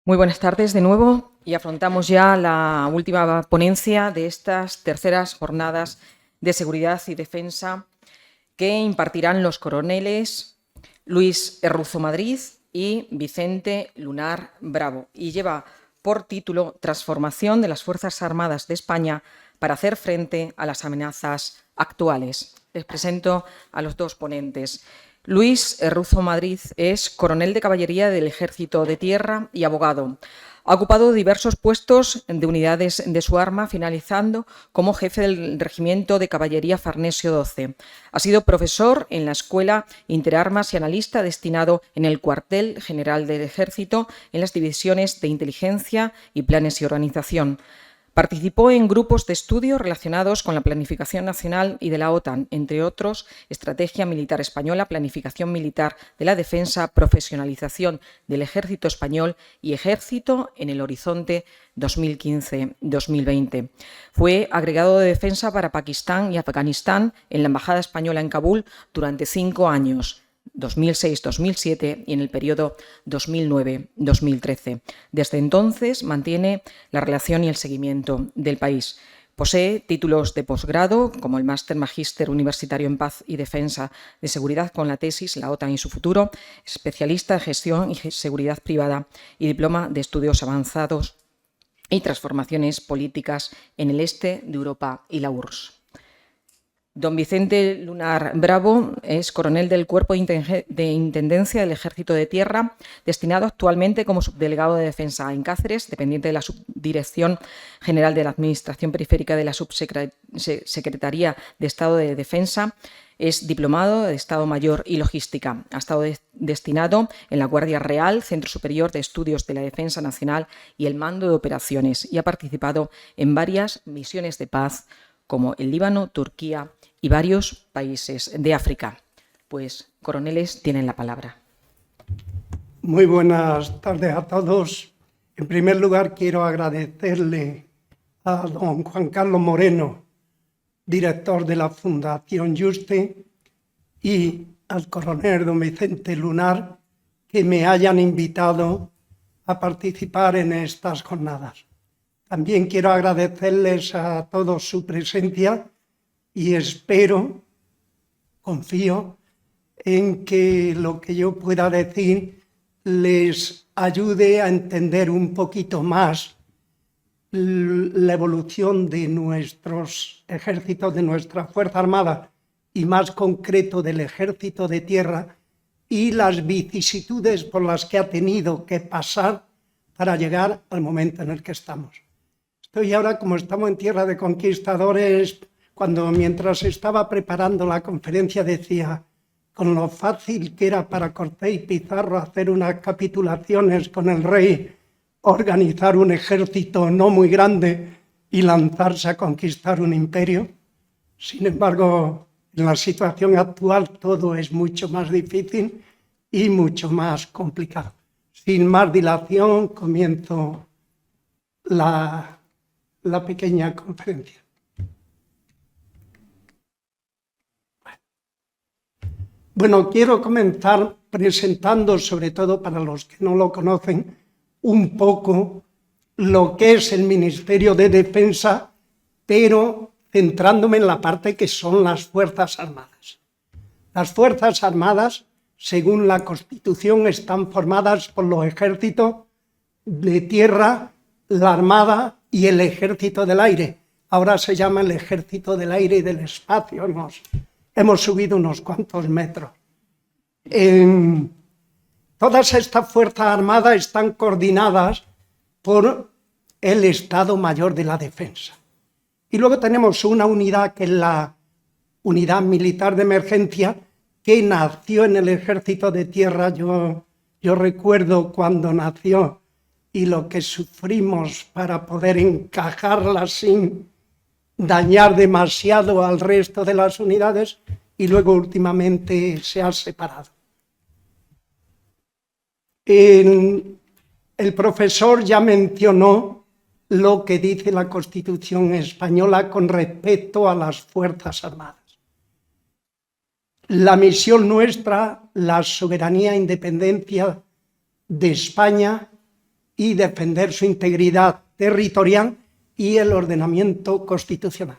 Muy buenas tardes de nuevo y afrontamos ya la última ponencia de estas terceras jornadas de seguridad y defensa que impartirán los coroneles Luis Erruzo Madrid y Vicente Lunar Bravo, y lleva por título Transformación de las Fuerzas Armadas de España para hacer frente a las amenazas actuales. Les presento a los dos ponentes. Luis Erruzo Madrid es coronel de caballería del Ejército de Tierra y abogado. Ha ocupado diversos puestos de unidades de su arma, finalizando como jefe del Regimiento de Caballería Farnesio XII. Ha sido profesor en la Escuela Interarmas y analista destinado en el Cuartel General del Ejército en las divisiones de Inteligencia y Planes y Organización. Participó en grupos de estudio relacionados con la planificación nacional y de la OTAN, entre otros, Estrategia Militar Española, Planificación Militar de la Defensa, Profesionalización del Ejército Español y Ejército en el Horizonte 2015-2020. Fue agregado de defensa para Pakistán y Afganistán en la Embajada Española en Kabul durante 5 años. 2006-2007 y en el periodo 2009-2013. Desde entonces mantiene la relación y el seguimiento del país. Posee títulos de posgrado, como el Máster Magíster Universitario en Paz y Defensa de Seguridad con la tesis La OTAN y su futuro, especialista en gestión y seguridad privada y diploma de estudios avanzados y transformaciones políticas en el este de Europa y la URSS. Don Vicente Lunar Bravo es coronel del Cuerpo de Intendencia del Ejército de Tierra, destinado actualmente como subdelegado de Defensa en Cáceres, dependiente de la Subdirección General de la Administración Periférica de la Subsecretaría de Estado de Defensa. Es diplomado de Estado Mayor y Logística. Ha estado destinado en la Guardia Real, Centro Superior de Estudios de la Defensa Nacional y el Mando de Operaciones, y ha participado en varias misiones de paz como el Líbano, Turquía y varios países de África. Pues, coroneles, tienen la palabra. Muy buenas tardes a todos. En primer lugar, quiero agradecerle a don Juan Carlos Moreno, director de la Fundación Juste, y al coronel don Vicente Lunar, que me hayan invitado a participar en estas jornadas. También quiero agradecerles a todos su presencia y espero, confío, en que lo que yo pueda decir les ayude a entender un poquito más la evolución de nuestros ejércitos, de nuestra Fuerza Armada y más concreto del Ejército de Tierra y las vicisitudes por las que ha tenido que pasar para llegar al momento en el que estamos. Estoy ahora, como estamos en tierra de conquistadores, mientras estaba preparando la conferencia decía con lo fácil que era para Cortés y Pizarro hacer unas capitulaciones con el rey, organizar un ejército no muy grande y lanzarse a conquistar un imperio. Sin embargo, en la situación actual todo es mucho más difícil y mucho más complicado. Sin más dilación, comienzo la pequeña conferencia. Bueno, quiero comenzar presentando, sobre todo para los que no lo conocen, un poco lo que es el Ministerio de Defensa, pero centrándome en la parte que son las Fuerzas Armadas. Las Fuerzas Armadas, según la Constitución, están formadas por los ejércitos de tierra, la Armada y el Ejército del Aire. Ahora se llama el Ejército del Aire y del Espacio. Hemos subido unos cuantos metros. Todas estas Fuerzas Armadas están coordinadas por el Estado Mayor de la Defensa. Y luego tenemos una unidad que es la Unidad Militar de Emergencia, que nació en el Ejército de Tierra. Yo recuerdo cuando nació y lo que sufrimos para poder encajarla sin dañar demasiado al resto de las unidades, y luego últimamente se ha separado. El profesor ya mencionó lo que dice la Constitución española con respecto a las Fuerzas Armadas. La misión nuestra, la soberanía e independencia de España, y defender su integridad territorial y el ordenamiento constitucional.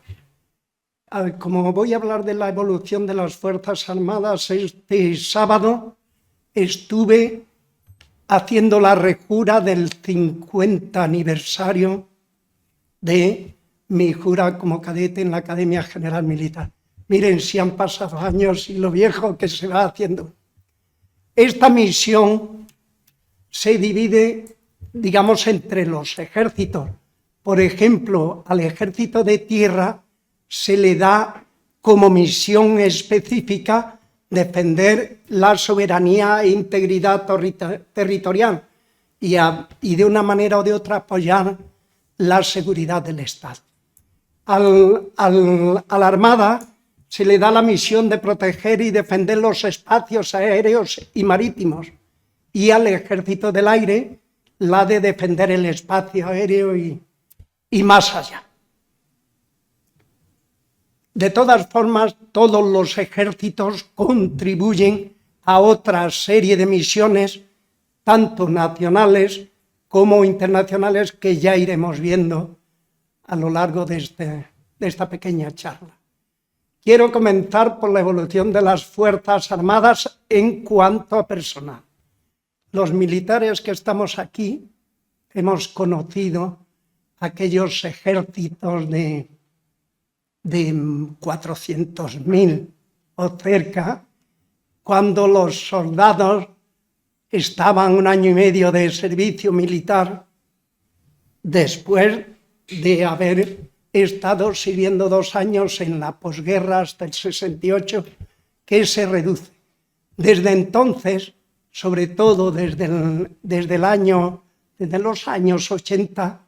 Como voy a hablar de la evolución de las Fuerzas Armadas, este sábado estuve haciendo la rejura del 50 aniversario de mi jura como cadete en la Academia General Militar. Miren si han pasado años y lo viejo que se va haciendo. Esta misión se divide, digamos, entre los ejércitos. Por ejemplo, al ejército de tierra se le da como misión específica defender la soberanía e integridad territorial y de una manera o de otra apoyar la seguridad del Estado. A la Armada se le da la misión de proteger y defender los espacios aéreos y marítimos, y al Ejército del Aire la de defender el espacio aéreo y más allá. De todas formas, todos los ejércitos contribuyen a otra serie de misiones, tanto nacionales como internacionales, que ya iremos viendo a lo largo de esta pequeña charla. Quiero comenzar por la evolución de las Fuerzas Armadas en cuanto a personal. Los militares que estamos aquí hemos conocido aquellos ejércitos de 400.000 o cerca, cuando los soldados estaban 1 año y medio de servicio militar, después de haber estado sirviendo 2 años en la posguerra hasta el 68, que se reduce. Desde entonces, sobre todo desde los años 80,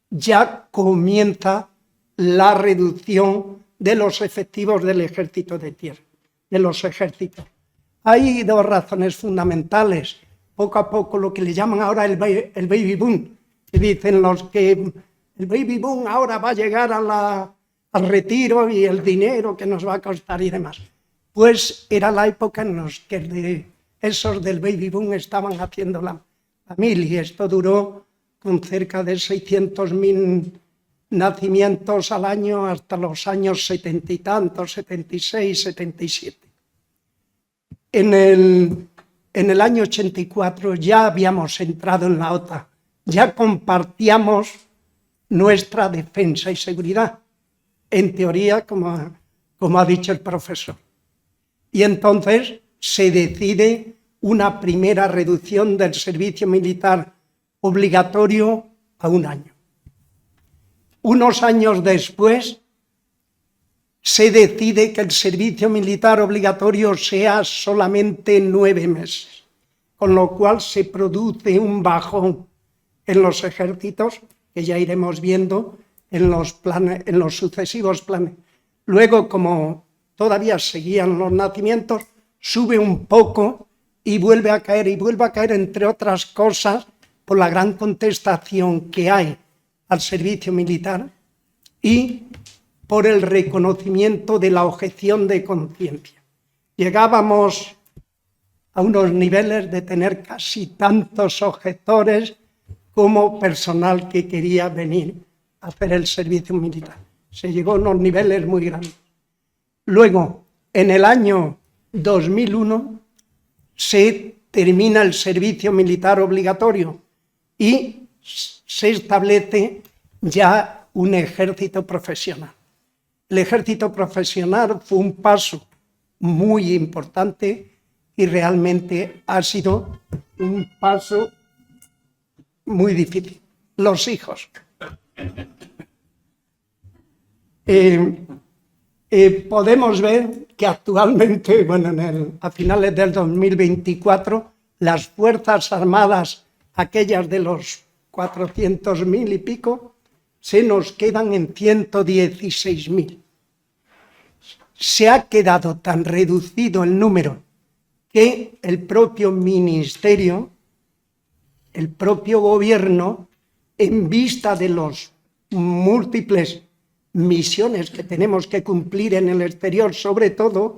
ya comienza la reducción de los efectivos del ejército de tierra, de los ejércitos. Hay 2 razones fundamentales. Poco a poco lo que le llaman ahora el baby boom, que dicen los que el baby boom ahora va a llegar al retiro y el dinero que nos va a costar y demás. Pues era la época en la que esos del baby boom estaban haciendo la familia, y esto duró con cerca de 600.000 nacimientos al año hasta los años 70 y tantos, 76, 77. En el año 84 ya habíamos entrado en la OTAN, ya compartíamos nuestra defensa y seguridad, en teoría, como ha dicho el profesor. Y entonces se decide una primera reducción del servicio militar obligatorio a 1 año. Unos años después se decide que el servicio militar obligatorio sea solamente 9 meses, con lo cual se produce un bajón en los ejércitos, que ya iremos viendo en los sucesivos planes. Luego, como todavía seguían los nacimientos, sube un poco y vuelve a caer, entre otras cosas, por la gran contestación que hay al servicio militar y por el reconocimiento de la objeción de conciencia. Llegábamos a unos niveles de tener casi tantos objetores como personal que quería venir a hacer el servicio militar. Se llegó a unos niveles muy grandes. Luego, en el año 2001, se termina el servicio militar obligatorio y se establece ya un ejército profesional. El ejército profesional fue un paso muy importante y realmente ha sido un paso muy difícil. Los hijos. Podemos ver que actualmente, a finales del 2024, las Fuerzas Armadas, aquellas de los 400.000 y pico, se nos quedan en 116.000. Se ha quedado tan reducido el número que el propio ministerio, el propio gobierno, en vista de los múltiples misiones que tenemos que cumplir en el exterior, sobre todo,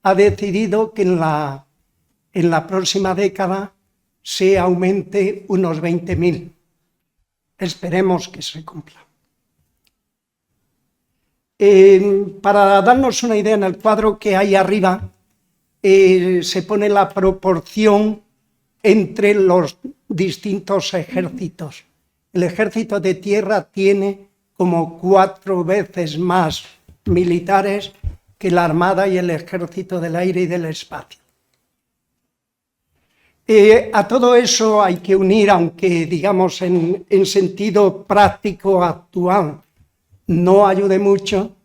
ha decidido que en la próxima década se aumente unos 20.000 Esperemos que se cumpla. Para darnos una idea, en el cuadro que hay arriba se pone la proporción entre los distintos ejércitos. El ejército de tierra tiene como 4 veces más militares que la armada y el ejército del aire y del espacio. A todo eso hay que unir, aunque digamos en sentido práctico actual no ayude mucho,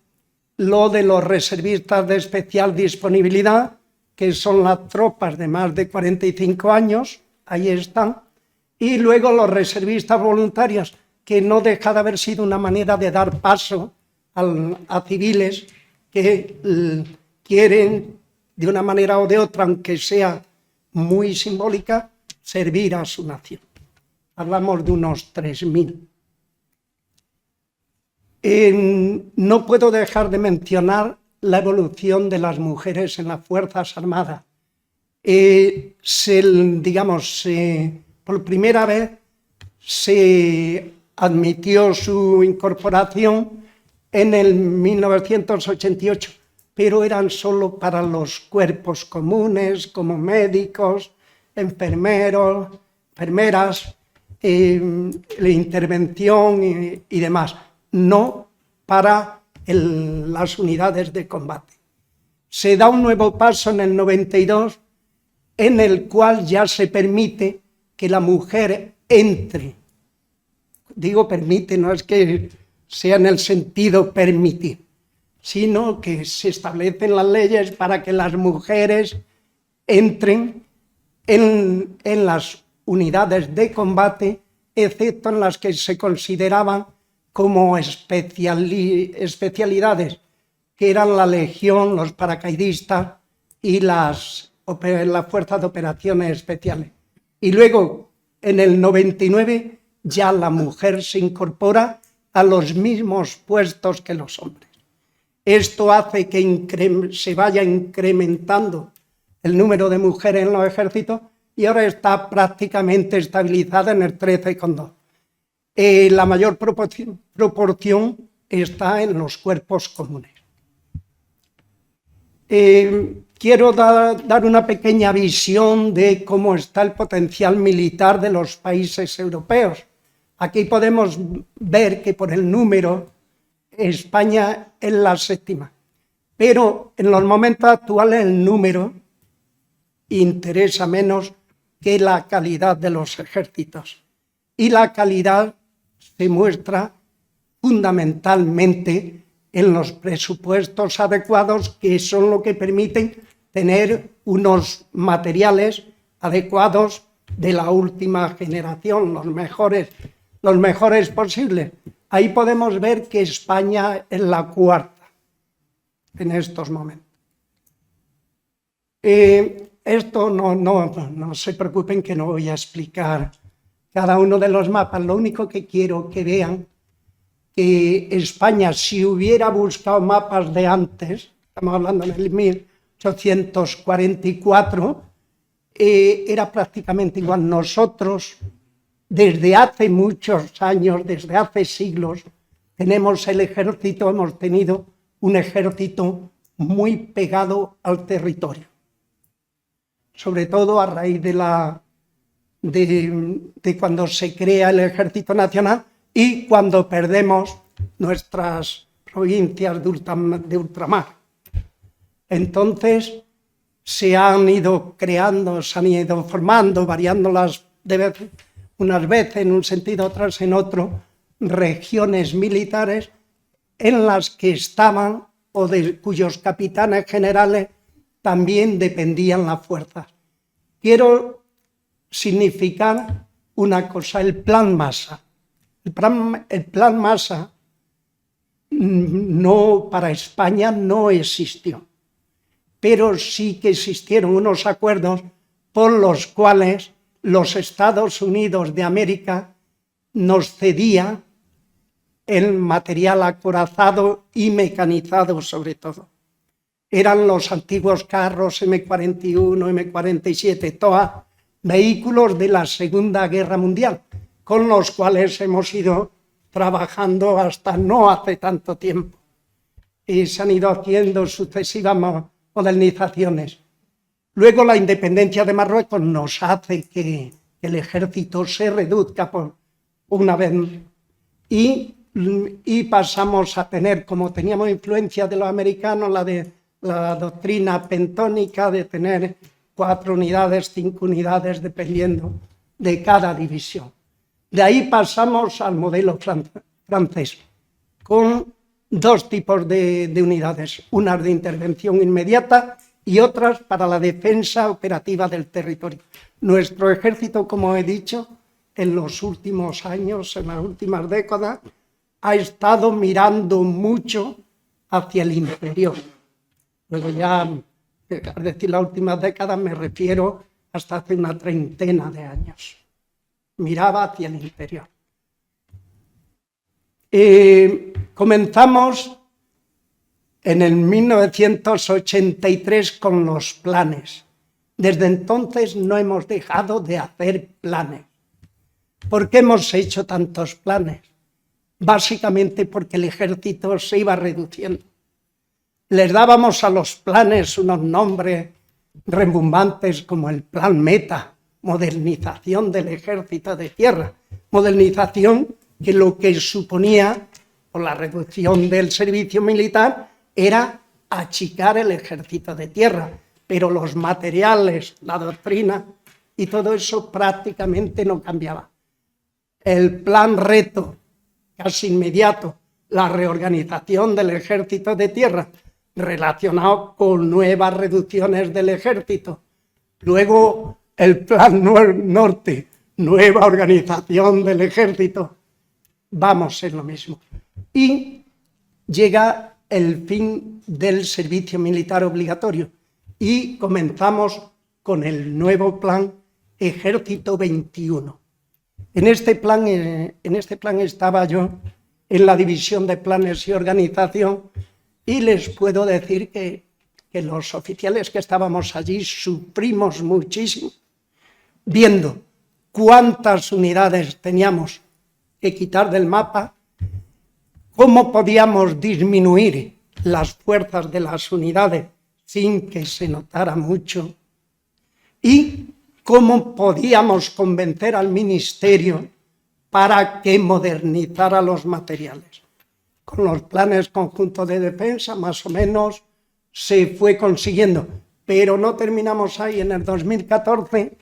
lo de los reservistas de especial disponibilidad, que son las tropas de más de 45 años, ahí están, y luego los reservistas voluntarios, que no deja de haber sido una manera de dar paso a civiles que quieren, de una manera o de otra, aunque sea muy simbólica, servir a su nación. Hablamos de unos 3.000. No puedo dejar de mencionar la evolución de las mujeres en las Fuerzas Armadas. Por primera vez se admitió su incorporación en el 1988, pero eran solo para los cuerpos comunes, como médicos, enfermeros, enfermeras, la intervención y demás, no para las unidades de combate. Se da un nuevo paso en el 92, en el cual ya se permite que la mujer entre. Digo permite, no es que sea en el sentido permitir, sino que se establecen las leyes para que las mujeres entren en las unidades de combate, excepto en las que se consideraban como especialidades, que eran la Legión, los paracaidistas y las fuerzas de operaciones especiales. Y luego, en el 99, ya la mujer se incorpora a los mismos puestos que los hombres. Esto hace que se vaya incrementando el número de mujeres en los ejércitos y ahora está prácticamente estabilizada en el 13,2. La mayor proporción está en los cuerpos comunes. Quiero dar una pequeña visión de cómo está el potencial militar de los países europeos. Aquí podemos ver que por el número España es la 7ª, pero en los momentos actuales el número interesa menos que la calidad de los ejércitos. Y la calidad se muestra fundamentalmente en los presupuestos adecuados, que son lo que permiten tener unos materiales adecuados de la última generación, los mejores posibles. Ahí podemos ver que España es la 4ª en estos momentos. Esto no se preocupen, que no voy a explicar cada uno de los mapas. Lo único que quiero que vean que España, si hubiera buscado mapas de antes, estamos hablando en el 1844, era prácticamente igual. Nosotros, desde hace muchos años, desde hace siglos, hemos tenido un ejército muy pegado al territorio, sobre todo a raíz de cuando se crea el Ejército Nacional y cuando perdemos nuestras provincias de ultramar. Entonces se han ido creando, se han ido formando, variándolas unas veces en un sentido, otras en otro, regiones militares en las que estaban o de cuyos capitanes generales también dependían las fuerzas. Quiero significar una cosa: el plan Massa. El plan Massa para España no existió, pero sí que existieron unos acuerdos por los cuales los Estados Unidos de América nos cedían el material acorazado y mecanizado, sobre todo. Eran los antiguos carros M41, M47, TOA, vehículos de la Segunda Guerra Mundial, con los cuales hemos ido trabajando hasta no hace tanto tiempo. Y se han ido haciendo sucesivas modernizaciones. Luego la independencia de Marruecos nos hace que el ejército se reduzca por una vez y pasamos a tener, como teníamos influencia de los americanos, la doctrina pentónica de tener 4 unidades, 5 unidades, dependiendo de cada división. De ahí pasamos al modelo francés, con 2 tipos de unidades, unas de intervención inmediata y otras para la defensa operativa del territorio. Nuestro ejército, como he dicho, en los últimos años, en las últimas décadas, ha estado mirando mucho hacia el interior. Luego ya, al decir las últimas décadas, me refiero hasta hace una 30 de años. Miraba hacia el interior. Comenzamos en el 1983 con los planes. Desde entonces no hemos dejado de hacer planes. ¿Por qué hemos hecho tantos planes? Básicamente porque el ejército se iba reduciendo. Les dábamos a los planes unos nombres rebumbantes como el Plan Meta, modernización del ejército de tierra, modernización que lo que suponía, por la reducción del servicio militar, era achicar el ejército de tierra, pero los materiales, la doctrina y todo eso prácticamente no cambiaba. El plan reto, casi inmediato, la reorganización del ejército de tierra, relacionado con nuevas reducciones del ejército. Luego el plan norte, nueva organización del ejército. Vamos en lo mismo. Y llega el fin del servicio militar obligatorio y comenzamos con el nuevo plan Ejército 21. En este plan estaba yo en la división de planes y organización y les puedo decir que los oficiales que estábamos allí sufrimos muchísimo viendo cuántas unidades teníamos que quitar del mapa, cómo podíamos disminuir las fuerzas de las unidades sin que se notara mucho y cómo podíamos convencer al ministerio para que modernizara los materiales. Con los planes conjuntos de defensa, más o menos, se fue consiguiendo, pero no terminamos ahí. En el 2014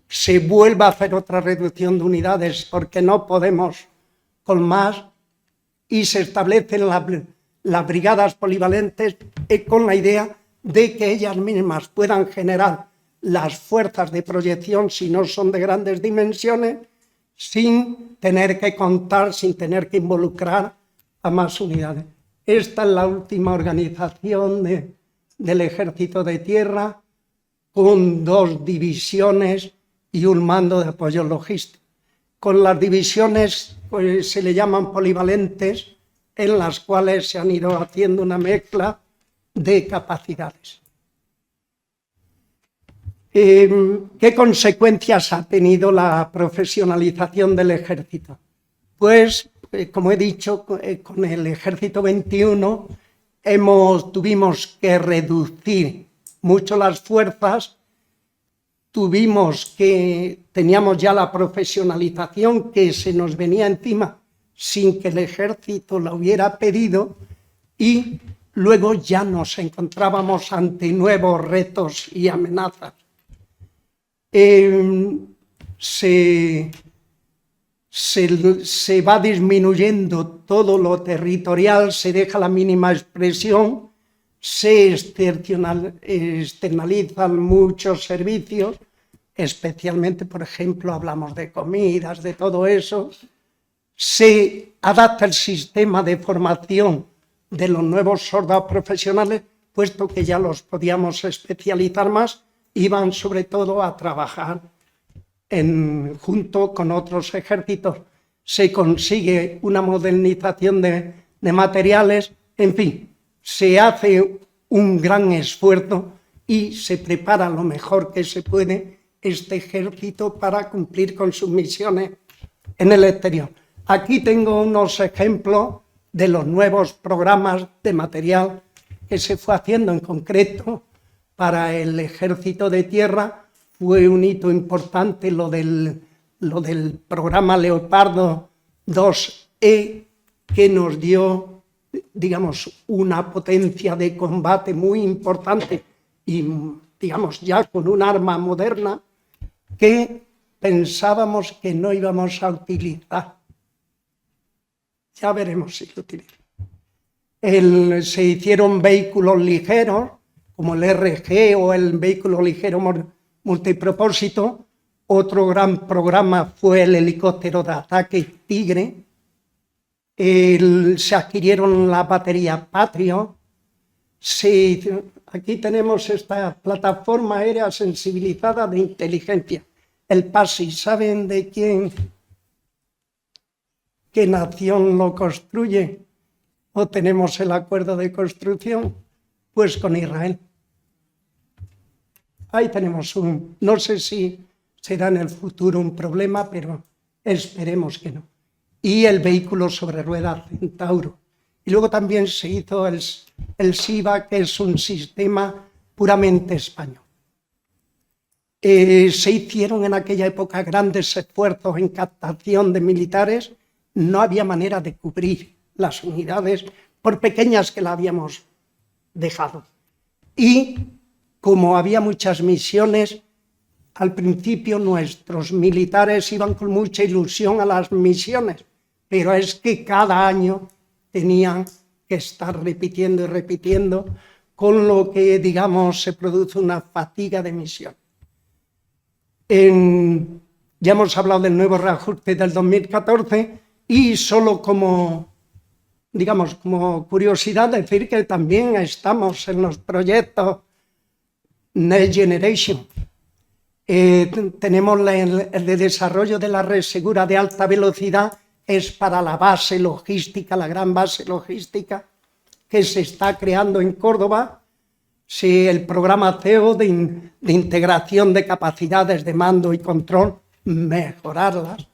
se vuelve a hacer otra reducción de unidades porque no podemos con más y se establecen las brigadas polivalentes con la idea de que ellas mismas puedan generar las fuerzas de proyección si no son de grandes dimensiones, sin tener que contar, sin tener que involucrar a más unidades. Esta es la última organización del Ejército de Tierra, con 2 divisiones y un mando de apoyo logístico. Con las divisiones pues, se le llaman polivalentes, en las cuales se han ido haciendo una mezcla de capacidades. ¿Qué consecuencias ha tenido la profesionalización del ejército? Pues, como he dicho, con el Ejército 21 tuvimos que reducir mucho las fuerzas, teníamos ya la profesionalización que se nos venía encima sin que el ejército la hubiera pedido y luego ya nos encontrábamos ante nuevos retos y amenazas. Se va disminuyendo todo lo territorial, se deja la mínima expresión, se externalizan muchos servicios, especialmente, por ejemplo, hablamos de comidas, de todo eso. Se adapta el sistema de formación de los nuevos soldados profesionales, puesto que ya los podíamos especializar más, iban sobre todo a trabajar junto con otros ejércitos. Se consigue una modernización de materiales, en fin, se hace un gran esfuerzo y se prepara lo mejor que se puede este ejército para cumplir con sus misiones en el exterior. Aquí tengo unos ejemplos de los nuevos programas de material que se fue haciendo. En concreto para el Ejército de Tierra fue un hito importante lo del programa Leopardo 2E, que nos dio, digamos, una potencia de combate muy importante y, digamos, ya con un arma moderna que pensábamos que no íbamos a utilizar. Ya veremos si lo utilizamos. Se hicieron vehículos ligeros, como el RG o el vehículo ligero multipropósito. Otro gran programa fue el helicóptero de ataque Tigre. Se adquirieron las baterías Patriot. Aquí tenemos esta plataforma aérea sensibilizada de inteligencia, el PASI. ¿Saben de qué nación lo construye? ¿O tenemos el acuerdo de construcción? Pues con Israel. Ahí tenemos no sé si será en el futuro un problema, pero esperemos que no. Y el vehículo sobre ruedas Centauro. Y luego también se hizo el SIVA, que es un sistema puramente español. Se hicieron en aquella época grandes esfuerzos en captación de militares. No había manera de cubrir las unidades, por pequeñas que la habíamos dejado. Y como había muchas misiones, al principio nuestros militares iban con mucha ilusión a las misiones, pero es que cada año tenían que estar repitiendo y repitiendo, con lo que, digamos, se produce una fatiga de misión. Ya hemos hablado del nuevo reajuste del 2014 y solo como curiosidad decir que también estamos en los proyectos Next Generation. Tenemos el de desarrollo de la red segura de alta velocidad, es para la base logística, la gran base logística que se está creando en Córdoba. Sí, el programa CEO de integración de capacidades de mando y control, mejorarlas.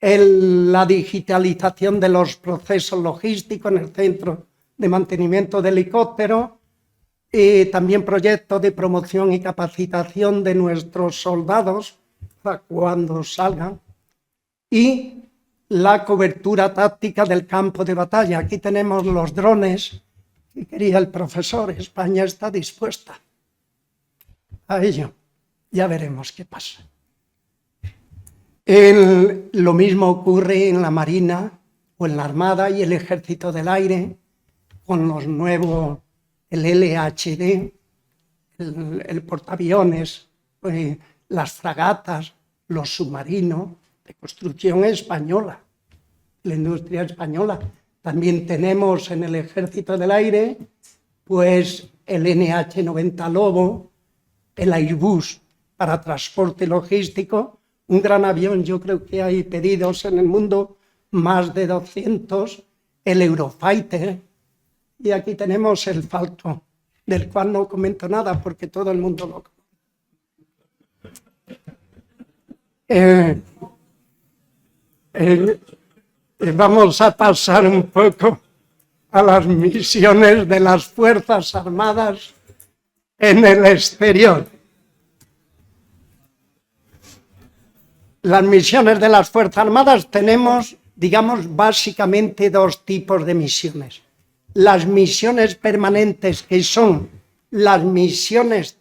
La digitalización de los procesos logísticos en el centro de mantenimiento de helicópteros. También proyectos de promoción y capacitación de nuestros soldados para cuando salgan. Y la cobertura táctica del campo de batalla. Aquí tenemos los drones que quería el profesor. España está dispuesta a ello. Ya veremos qué pasa. Lo mismo ocurre en la Marina o en la Armada y el Ejército del Aire con los nuevos, el LHD, el portaaviones, las fragatas, los submarinos de construcción española, la industria española. También tenemos en el Ejército del Aire pues el NH-90 Lobo, el Airbus para transporte logístico, un gran avión. Yo creo que hay pedidos en el mundo, más de 200, el Eurofighter, y aquí tenemos el Falcon, del cual no comento nada porque todo el mundo lo conoce. Vamos a pasar un poco a las misiones de las Fuerzas Armadas en el exterior. Las misiones de las Fuerzas Armadas tenemos, digamos, básicamente dos tipos de misiones. Las misiones permanentes, que son las misiones,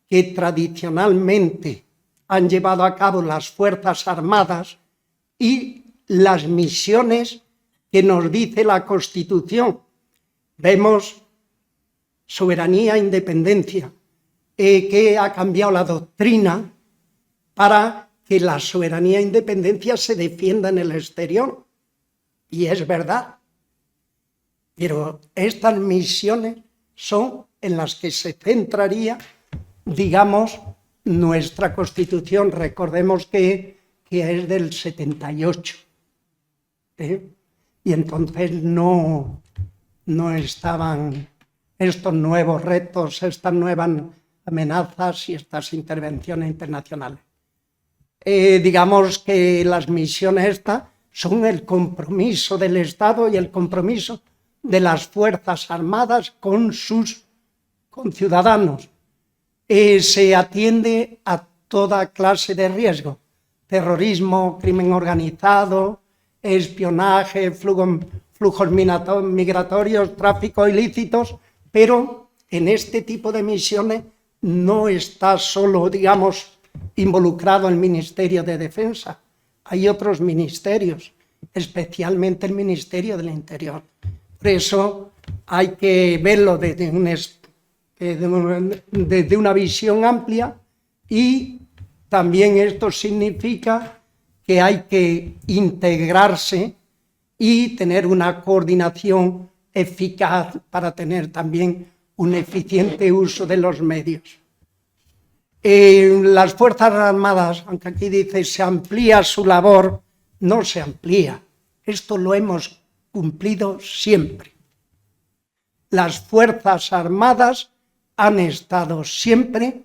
que tradicionalmente han llevado a cabo las Fuerzas Armadas, y las misiones que nos dice la Constitución. Vemos soberanía e independencia, que ha cambiado la doctrina para que la soberanía e independencia se defienda en el exterior. Y es verdad. Pero estas misiones son en las que se centraría, digamos, nuestra Constitución. Recordemos que es del 78. Y entonces no estaban estos nuevos retos, estas nuevas amenazas y estas intervenciones internacionales. digamos que las misiones estas son el compromiso del Estado y el compromiso de las Fuerzas Armadas con sus conciudadanos. Se atiende a toda clase de riesgo: terrorismo, crimen organizado, espionaje, flujos migratorios, tráfico ilícitos, pero en este tipo de misiones no está solo, digamos, involucrado el Ministerio de Defensa. Hay otros ministerios, especialmente el Ministerio del Interior. Por eso hay que verlo desde una visión amplia, y también esto significa que hay que integrarse y tener una coordinación eficaz para tener también un eficiente uso de los medios. Las Fuerzas Armadas, aunque aquí dice se amplía su labor, no se amplía. Esto lo hemos cumplido siempre. Las Fuerzas Armadas han estado siempre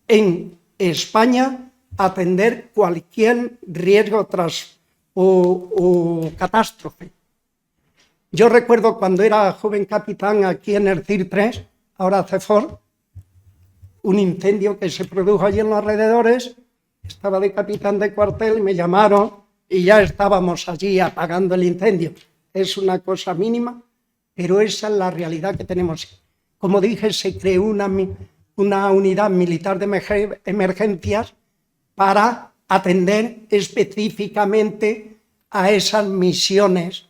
en España a atender cualquier riesgo o catástrofe. Yo recuerdo cuando era joven capitán aquí en el CIR 3, ahora CEFOR, un incendio que se produjo allí en los alrededores. Estaba de capitán de cuartel, me llamaron y ya estábamos allí apagando el incendio. Es una cosa mínima, pero esa es la realidad que tenemos. Como dije, se creó una unidad militar de emergencias para atender específicamente a esas misiones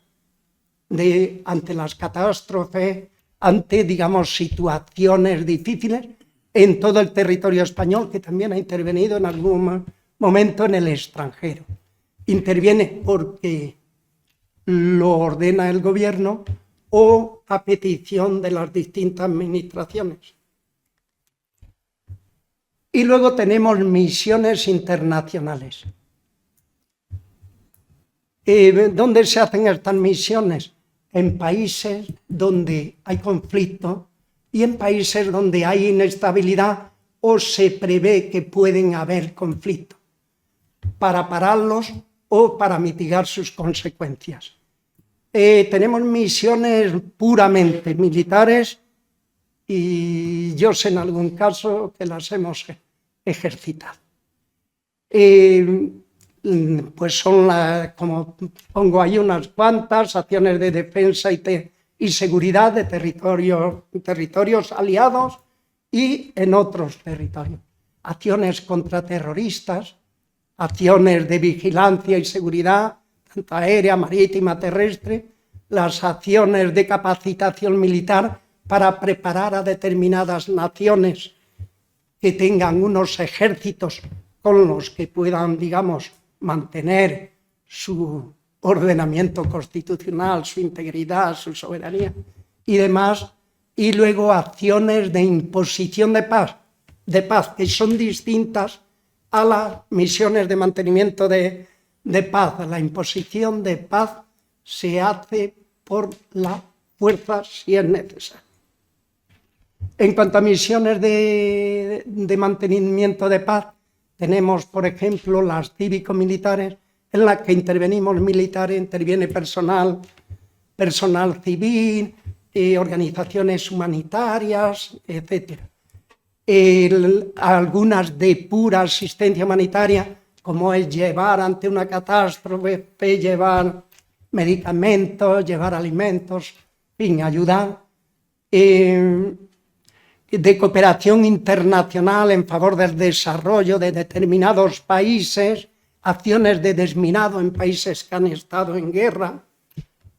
ante las catástrofes, ante, digamos, situaciones difíciles en todo el territorio español, que también ha intervenido en algún momento en el extranjero. Interviene porque lo ordena el gobierno o a petición de las distintas administraciones. Y luego tenemos misiones internacionales. ¿Dónde se hacen estas misiones? En países donde hay conflicto y en países donde hay inestabilidad o se prevé que pueden haber conflictos, para pararlos o para mitigar sus consecuencias. Tenemos misiones puramente militares y yo sé en algún caso que las hemos ejercitado. Pues son, como pongo ahí, unas cuantas: acciones de defensa y seguridad de territorios aliados y en otros territorios, acciones contraterroristas, acciones de vigilancia y seguridad, tanto aérea, marítima, terrestre, las acciones de capacitación militar para preparar a determinadas naciones que tengan unos ejércitos con los que puedan, digamos, mantener su ordenamiento constitucional, su integridad, su soberanía y demás. Y luego acciones de imposición de paz, que son distintas a las misiones de mantenimiento de paz. La imposición de paz se hace por la fuerza si es necesario. En cuanto a misiones de mantenimiento de paz, tenemos, por ejemplo, las cívico-militares, en las que intervenimos militares, interviene personal civil, organizaciones humanitarias, etc. Algunas de pura asistencia humanitaria, como es llevar ante una catástrofe, llevar medicamentos, llevar alimentos, en fin, ayudar. De cooperación internacional en favor del desarrollo de determinados países, acciones de desminado en países que han estado en guerra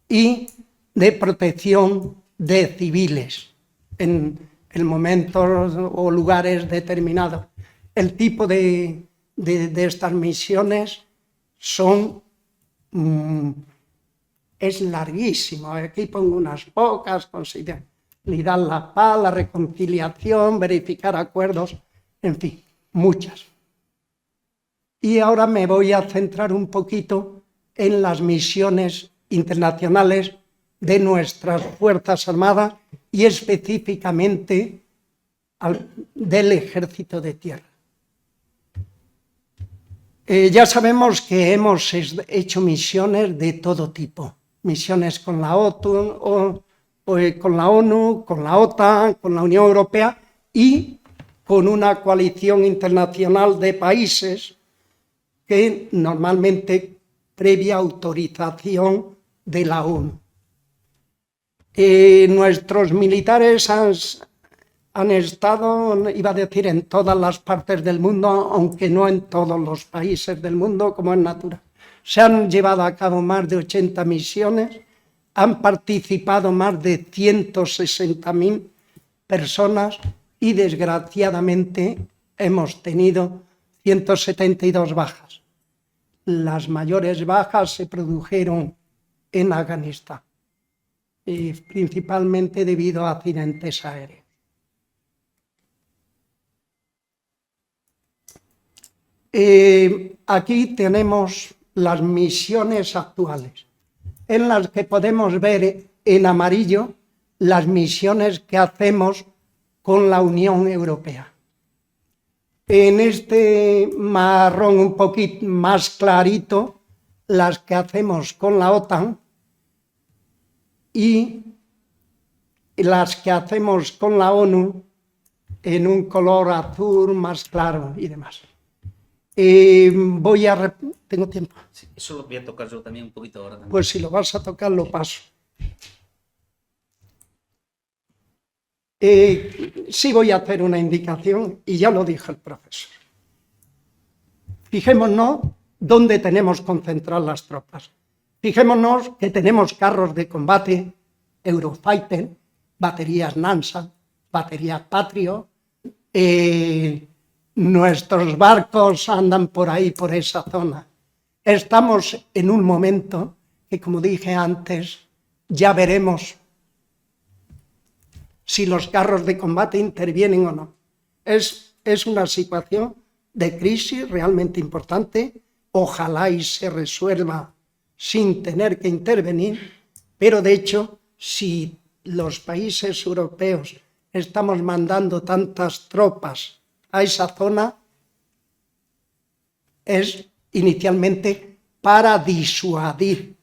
y de protección de civiles en momentos o lugares determinados. El tipo de estas misiones es larguísimo. Aquí pongo unas pocas: considerar la paz, la reconciliación, verificar acuerdos, en fin, muchas. Y ahora me voy a centrar un poquito en las misiones internacionales de nuestras Fuerzas Armadas y específicamente del Ejército de Tierra. Ya sabemos que hemos hecho misiones de todo tipo, misiones con la con la ONU, con la OTAN, con la Unión Europea y con una coalición internacional de países que normalmente previa autorización de la ONU. Nuestros militares han estado, iba a decir, en todas las partes del mundo, aunque no en todos los países del mundo, como es natural. Se han llevado a cabo más de 80 misiones, han participado más de 160.000 personas y desgraciadamente hemos tenido 172 bajas. Las mayores bajas se produjeron en Afganistán, principalmente debido a accidentes aéreos. Aquí tenemos las misiones actuales, en las que podemos ver en amarillo las misiones que hacemos con la Unión Europea. En este marrón un poquito más clarito, las que hacemos con la OTAN y las que hacemos con la ONU en un color azul más claro y demás. ¿Tengo tiempo? Sí, eso lo voy a tocar yo también un poquito ahora. También. Pues si lo vas a tocar, lo paso. Sí voy a hacer una indicación y ya lo dijo el profesor. Fijémonos dónde tenemos concentradas las tropas. Fijémonos que tenemos carros de combate, Eurofighter, baterías Nansa, baterías Patriot, nuestros barcos andan por ahí, por esa zona. Estamos en un momento que, como dije antes, ya veremos si los carros de combate intervienen o no. Es una situación de crisis realmente importante. Ojalá y se resuelva sin tener que intervenir, pero de hecho, si los países europeos estamos mandando tantas tropas a esa zona, es inicialmente para disuadir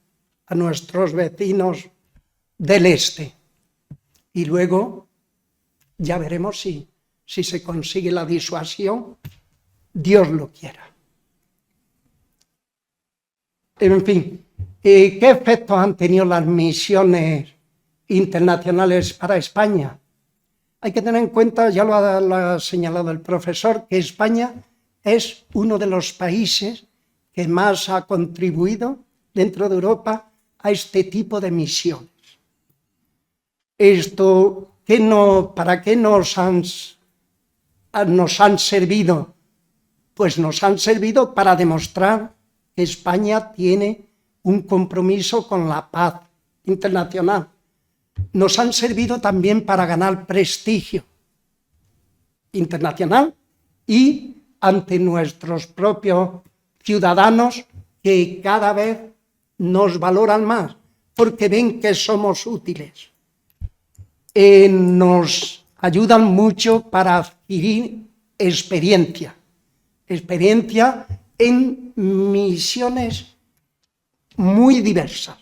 a nuestros vecinos del este. Y luego ya veremos si se consigue la disuasión, Dios lo quiera. En fin, ¿qué efectos han tenido las misiones internacionales para España? Hay que tener en cuenta, ya lo ha señalado el profesor, que España es uno de los países que más ha contribuido dentro de Europa a este tipo de misiones. ¿Para qué nos han servido? Pues nos han servido para demostrar que España tiene un compromiso con la paz internacional. Nos han servido también para ganar prestigio internacional y ante nuestros propios ciudadanos, que cada vez nos valoran más porque ven que somos útiles. Nos ayudan mucho para adquirir experiencia en misiones muy diversas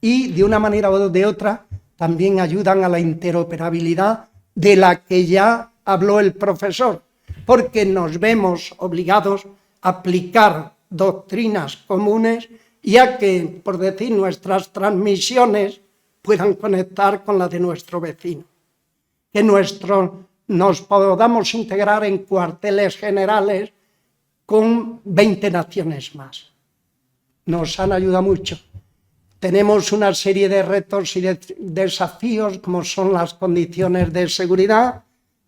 y de una manera o de otra también ayudan a la interoperabilidad de la que ya habló el profesor, porque nos vemos obligados a aplicar doctrinas comunes y a que, por decir, nuestras transmisiones puedan conectar con la de nuestro vecino, que nos podamos integrar en cuarteles generales con 20 naciones más. Nos han ayudado mucho. Tenemos una serie de retos y de desafíos, como son las condiciones de seguridad,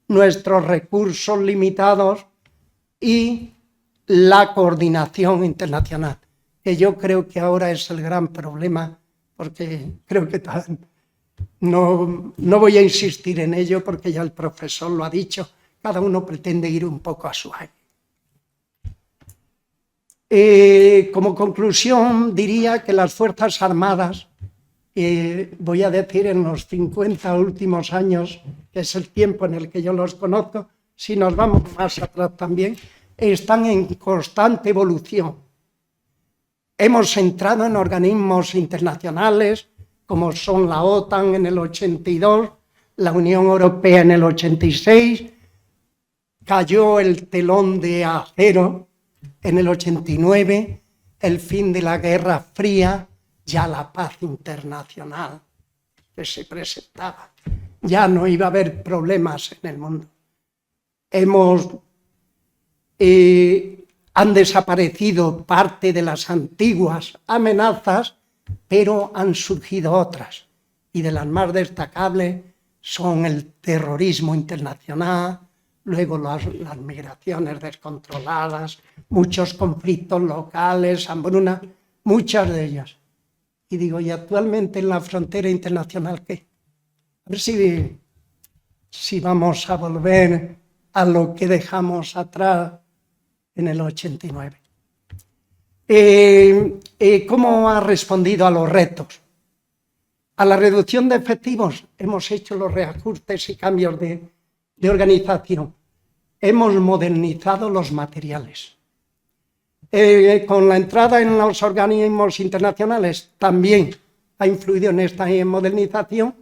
nuestros recursos limitados y la coordinación internacional, que yo creo que ahora es el gran problema, porque creo que no voy a insistir en ello porque ya el profesor lo ha dicho, cada uno pretende ir un poco a su aire. Como conclusión diría que las Fuerzas Armadas, voy a decir en los 50 últimos años, que es el tiempo en el que yo los conozco, si nos vamos más atrás también, están en constante evolución. Hemos entrado en organismos internacionales como son la OTAN en el 82, la Unión Europea en el 86, cayó el telón de acero en el 89, el fin de la Guerra Fría, ya la paz internacional que se presentaba. Ya no iba a haber problemas en el mundo. Han desaparecido parte de las antiguas amenazas, pero han surgido otras. Y de las más destacables son el terrorismo internacional, luego las migraciones descontroladas, muchos conflictos locales, hambruna, muchas de ellas. Y digo, ¿y actualmente en la frontera internacional qué? A ver si vamos a volver a lo que dejamos atrás en el 89. ¿Cómo ha respondido a los retos? A la reducción de efectivos hemos hecho los reajustes y cambios de organización. Hemos modernizado los materiales. Con la entrada en los organismos internacionales también ha influido en esta modernización.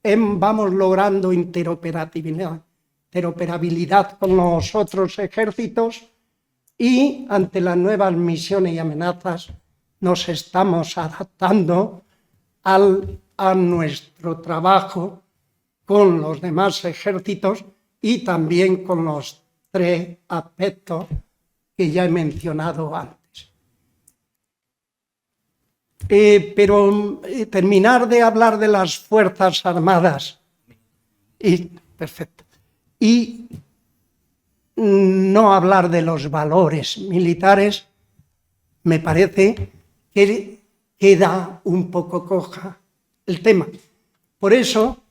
Vamos logrando interoperabilidad con los otros ejércitos y ante las nuevas misiones y amenazas nos estamos adaptando a nuestro trabajo con los demás ejércitos y también con los 3 aspectos que ya he mencionado antes. Pero terminar de hablar de las Fuerzas Armadas y no hablar de los valores militares, me parece que queda un poco coja el tema. Por eso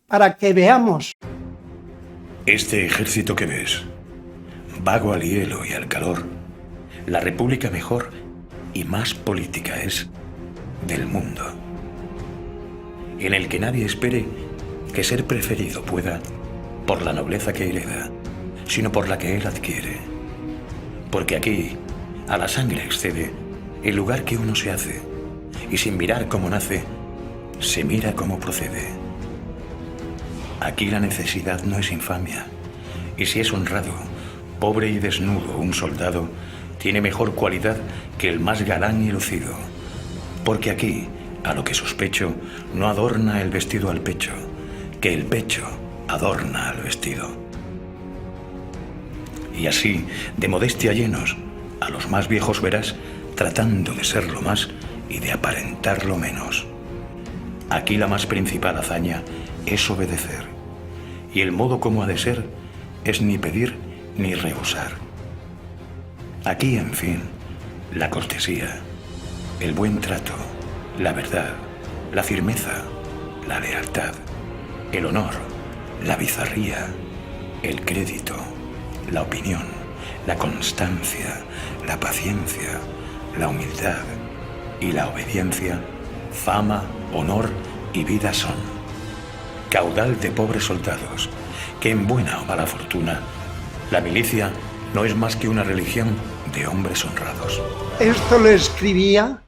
para que veamos. Este ejército que ves, vago al hielo y al calor, la república mejor y más política es del mundo, en el que nadie espere que ser preferido pueda por la nobleza que hereda, sino por la que él adquiere. Porque aquí, a la sangre excede el lugar que uno se hace, y sin mirar cómo nace, se mira cómo procede. Aquí la necesidad no es infamia, y si es honrado, pobre y desnudo un soldado, tiene mejor cualidad que el más galán y lucido. Porque aquí, a lo que sospecho, no adorna el vestido al pecho, que el pecho adorna al vestido. Y así, de modestia llenos, a los más viejos verás tratando de ser lo más y de aparentar lo menos. Aquí la más principal hazaña es obedecer, y el modo como ha de ser es ni pedir ni rehusar. Aquí, en fin, la cortesía, el buen trato, la verdad, la firmeza, la lealtad, el honor, la bizarría, el crédito, la opinión, la constancia, la paciencia, la humildad y la obediencia, fama, honor y vida son. Caudal de pobres soldados, que en buena o mala fortuna, la milicia no es más que una religión de hombres honrados. Esto lo escribía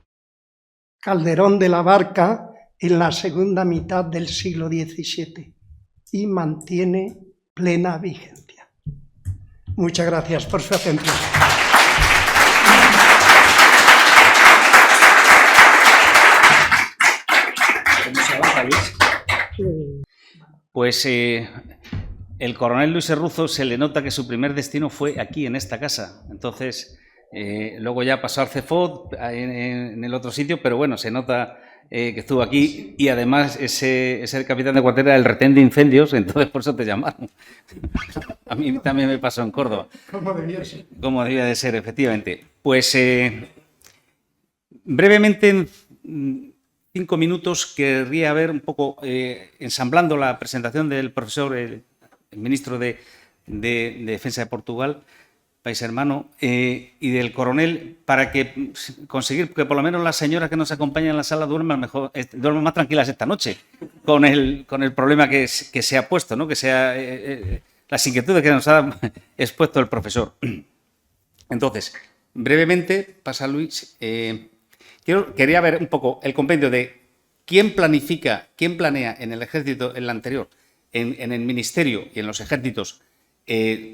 Calderón de la Barca en la segunda mitad del siglo XVII y mantiene plena vigencia. Muchas gracias por su atención. Pues el coronel Luis Erruzo se le nota que su primer destino fue aquí, en esta casa. Entonces, luego ya pasó al CEFOD en el otro sitio, pero bueno, se nota que estuvo aquí y además es el capitán de cuartel del retén de incendios, entonces por eso te llamaron. A mí también me pasó en Córdoba. ¿Cómo debía ser? Como debía de ser, efectivamente. Pues brevemente, en 5 minutos, querría ver un poco, ensamblando la presentación del profesor, el ministro de Defensa de Portugal, país hermano, y del coronel, para que conseguir que por lo menos las señoras que nos acompañan en la sala duerman duerman más tranquilas esta noche, con el problema que se ha puesto, ¿no? Que sea las inquietudes que nos ha expuesto el profesor. Entonces, brevemente, pasa Luis, quería ver un poco el compendio de quién planifica, quién planea en el ejército, en el anterior, en el ministerio y en los ejércitos,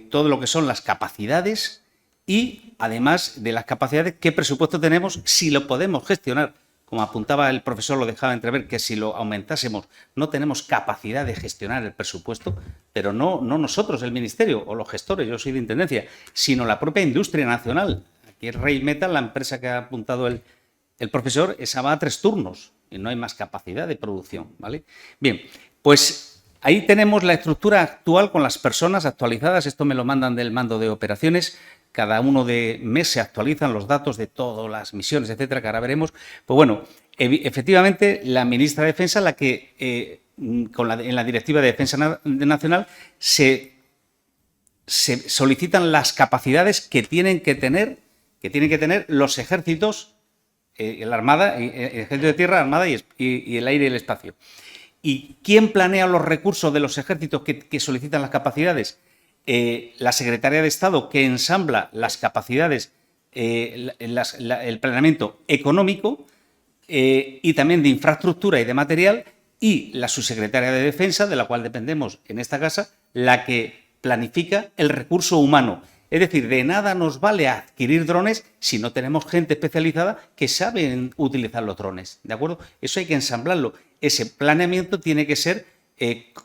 todo lo que son las capacidades y, además de las capacidades, qué presupuesto tenemos, si lo podemos gestionar. Como apuntaba el profesor, lo dejaba entrever, que si lo aumentásemos no tenemos capacidad de gestionar el presupuesto, pero no nosotros, el Ministerio o los gestores, yo soy de Intendencia, sino la propia industria nacional. Aquí el Rheinmetall, la empresa que ha apuntado el profesor, esa va a 3 turnos y no hay más capacidad de producción, ¿vale? Bien, pues ahí tenemos la estructura actual con las personas actualizadas. Esto me lo mandan del mando de operaciones. Cada uno de mes se actualizan los datos de todas las misiones, etcétera, que ahora veremos. Pues bueno, efectivamente, la ministra de Defensa, la que en la Directiva de Defensa Nacional se solicitan las capacidades que tienen que tener los ejércitos, la Armada, el Ejército de Tierra, Armada y el Aire y el Espacio. ¿Y quién planea los recursos de los ejércitos que solicitan las capacidades? La Secretaría de Estado, que ensambla las capacidades, el planeamiento económico y también de infraestructura y de material, y la Subsecretaría de Defensa, de la cual dependemos en esta casa, la que planifica el recurso humano. Es decir, de nada nos vale adquirir drones si no tenemos gente especializada que sabe utilizar los drones, ¿de acuerdo? Eso hay que ensamblarlo. Ese planeamiento tiene que ser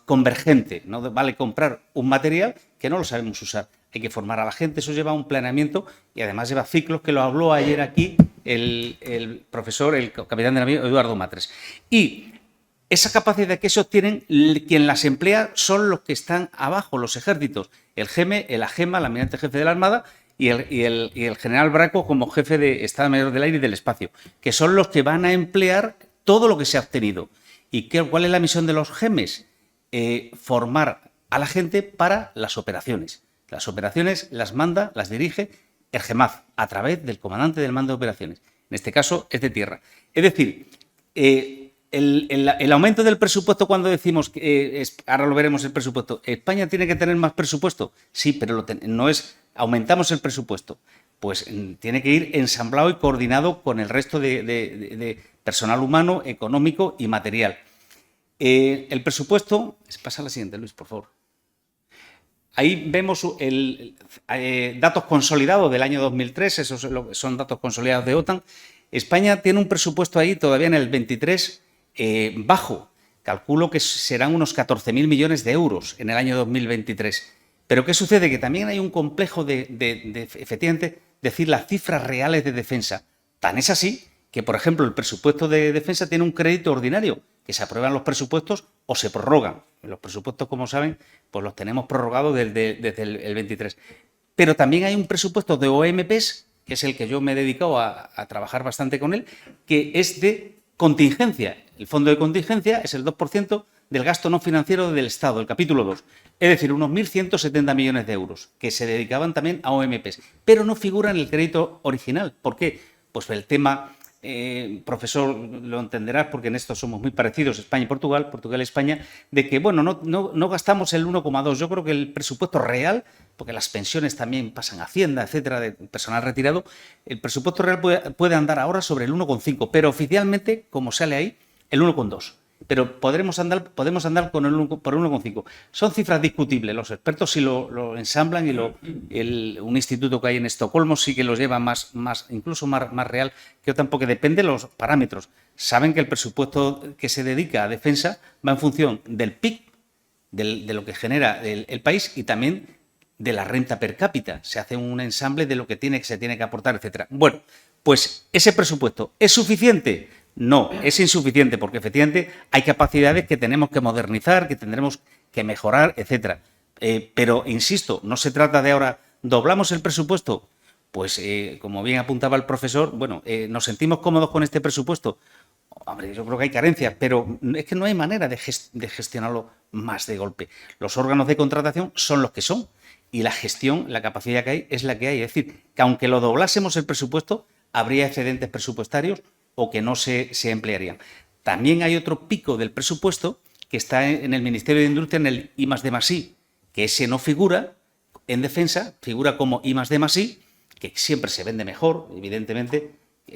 convergente. No vale comprar un material que no lo sabemos usar. Hay que formar a la gente. Eso lleva un planeamiento y además lleva ciclos, que lo habló ayer aquí el profesor, el capitán de navío, Eduardo Matres. Y esa capacidad que ellos tienen, quien las emplea son los que están abajo, los ejércitos. El GEME, el AGEMA, el almirante jefe de la Armada, y el general Braco como jefe de Estado Mayor del Aire y del Espacio, que son los que van a emplear todo lo que se ha obtenido. ¿Y cuál es la misión de los GEMES? Formar a la gente para las operaciones. Las operaciones las manda, las dirige el GEMAF a través del comandante del mando de operaciones. En este caso es de tierra. Es decir, el aumento del presupuesto, cuando decimos que ahora lo veremos el presupuesto, ¿España tiene que tener más presupuesto? Sí, pero no es aumentamos el presupuesto. Pues tiene que ir ensamblado y coordinado con el resto de personal humano, económico y material. El presupuesto... Pasa a la siguiente, Luis, por favor. Ahí vemos datos consolidados del año 2003, esos son datos consolidados de OTAN. España tiene un presupuesto ahí todavía en el 23 bajo. Calculo que serán unos 14.000 millones de euros en el año 2023. Pero ¿qué sucede? Que también hay un complejo de efectivamente, decir las cifras reales de defensa. Tan es así que, por ejemplo, el presupuesto de defensa tiene un crédito ordinario, que se aprueban los presupuestos o se prorrogan. Los presupuestos, como saben, pues los tenemos prorrogados desde el 23. Pero también hay un presupuesto de OMPs, que es el que yo me he dedicado a trabajar bastante con él, que es de contingencia. El fondo de contingencia es el 2% del gasto no financiero del Estado, el capítulo 2. Es decir, unos 1.170 millones de euros, que se dedicaban también a OMPs, pero no figura en el crédito original. ¿Por qué? Pues el tema... profesor, lo entenderás porque en esto somos muy parecidos, España y Portugal, Portugal y España, de que, bueno, no gastamos el 1,2. Yo creo que el presupuesto real, porque las pensiones también pasan a Hacienda, etcétera, de personal retirado, el presupuesto real puede andar ahora sobre el 1,5, pero oficialmente, como sale ahí, el 1,2. Pero podemos andar por el 1,5. Son cifras discutibles. Los expertos sí lo ensamblan y un instituto que hay en Estocolmo sí que los lleva incluso más real que OTAN, porque depende de los parámetros. Saben que el presupuesto que se dedica a defensa va en función del PIB, de lo que genera el país y también de la renta per cápita. Se hace un ensamble de lo que se tiene que aportar, etcétera. Bueno, pues ese presupuesto ¿es suficiente? No, es insuficiente porque efectivamente hay capacidades que tenemos que modernizar, que tendremos que mejorar, etcétera. Pero, insisto, no se trata de ahora, ¿doblamos el presupuesto? Pues, como bien apuntaba el profesor, bueno, ¿nos sentimos cómodos con este presupuesto? Hombre, yo creo que hay carencias, pero es que no hay manera de gestionarlo más de golpe. Los órganos de contratación son los que son y la gestión, la capacidad que hay, es la que hay. Es decir, que aunque lo doblásemos el presupuesto, habría excedentes presupuestarios o que no se emplearían. También hay otro pico del presupuesto que está en el Ministerio de Industria, en el I+D+I, que ese no figura en defensa, figura como I+D+I, que siempre se vende mejor, evidentemente.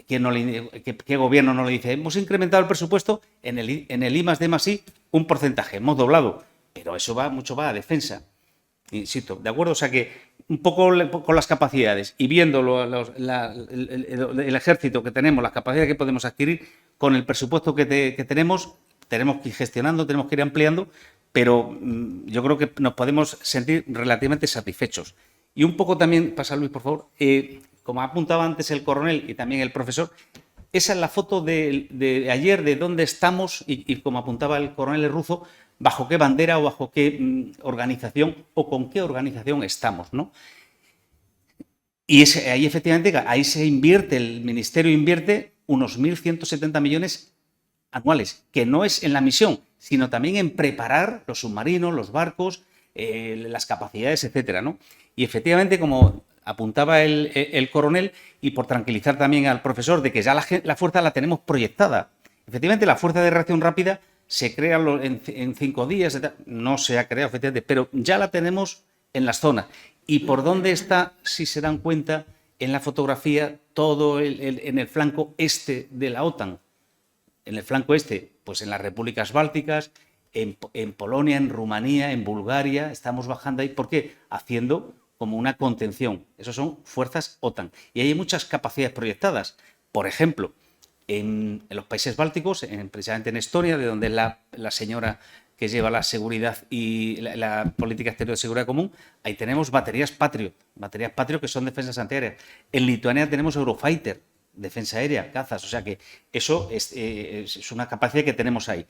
¿Qué gobierno no le dice? Hemos incrementado el presupuesto en el I+D+I un porcentaje, hemos doblado, pero eso mucho va a defensa. Insisto, ¿de acuerdo? O sea que un poco con las capacidades y viendo el ejército que tenemos, las capacidades que podemos adquirir, con el presupuesto que tenemos que ir gestionando, tenemos que ir ampliando, pero yo creo que nos podemos sentir relativamente satisfechos. Y un poco también, pasa Luis, por favor, como apuntaba antes el coronel y también el profesor, esa es la foto de ayer, de dónde estamos y como apuntaba el coronel Ruzo, bajo qué bandera o bajo qué organización o con qué organización estamos, ¿no? Y ahí efectivamente, ahí se invierte, el Ministerio invierte unos 1.170 millones anuales, que no es en la misión, sino también en preparar los submarinos, los barcos, las capacidades, etcétera, ¿no? Y efectivamente, como apuntaba el coronel, y por tranquilizar también al profesor de que ya la fuerza la tenemos proyectada. Efectivamente, la fuerza de reacción rápida se crea en 5 días, no se ha creado, efectivamente, pero ya la tenemos en las zonas. ¿Y por dónde está, si se dan cuenta, en la fotografía, todo en el flanco este de la OTAN? En el flanco este, pues en las repúblicas bálticas, en Polonia, en Rumanía, en Bulgaria, estamos bajando ahí. ¿Por qué? Haciendo como una contención. Esas son fuerzas OTAN. Y hay muchas capacidades proyectadas. Por ejemplo, en los países bálticos, precisamente en Estonia, de donde es la señora que lleva la seguridad y la política exterior de seguridad común, ahí tenemos baterías Patriot que son defensas antiaéreas. En Lituania tenemos Eurofighter, defensa aérea, cazas, o sea que eso es una capacidad que tenemos ahí.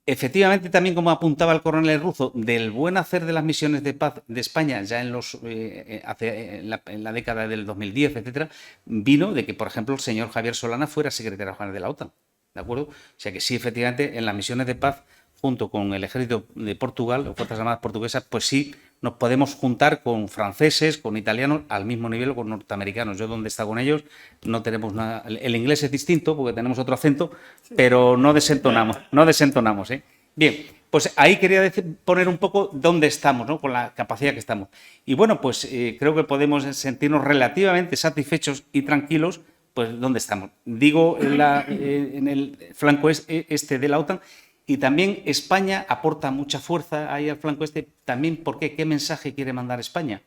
Efectivamente, también como apuntaba el coronel Ruzo, del buen hacer de las misiones de paz de España ya en la década del 2010, etcétera, vino de que, por ejemplo, el señor Javier Solana fuera secretario general de la OTAN, ¿de acuerdo? O sea que sí, efectivamente, en las misiones de paz, junto con el ejército de Portugal, o Fuerzas Armadas portuguesas, pues sí nos podemos juntar con franceses, con italianos, al mismo nivel o con norteamericanos. Yo donde está con ellos no tenemos nada. El inglés es distinto porque tenemos otro acento, pero no desentonamos, ¿eh? Bien, pues ahí quería poner un poco dónde estamos, ¿no? Con la capacidad que estamos. Y bueno, pues creo que podemos sentirnos relativamente satisfechos y tranquilos, pues dónde estamos. Digo, en el flanco este de la OTAN. Y también España aporta mucha fuerza ahí al flanco este. También, ¿por qué? ¿Qué mensaje quiere mandar España?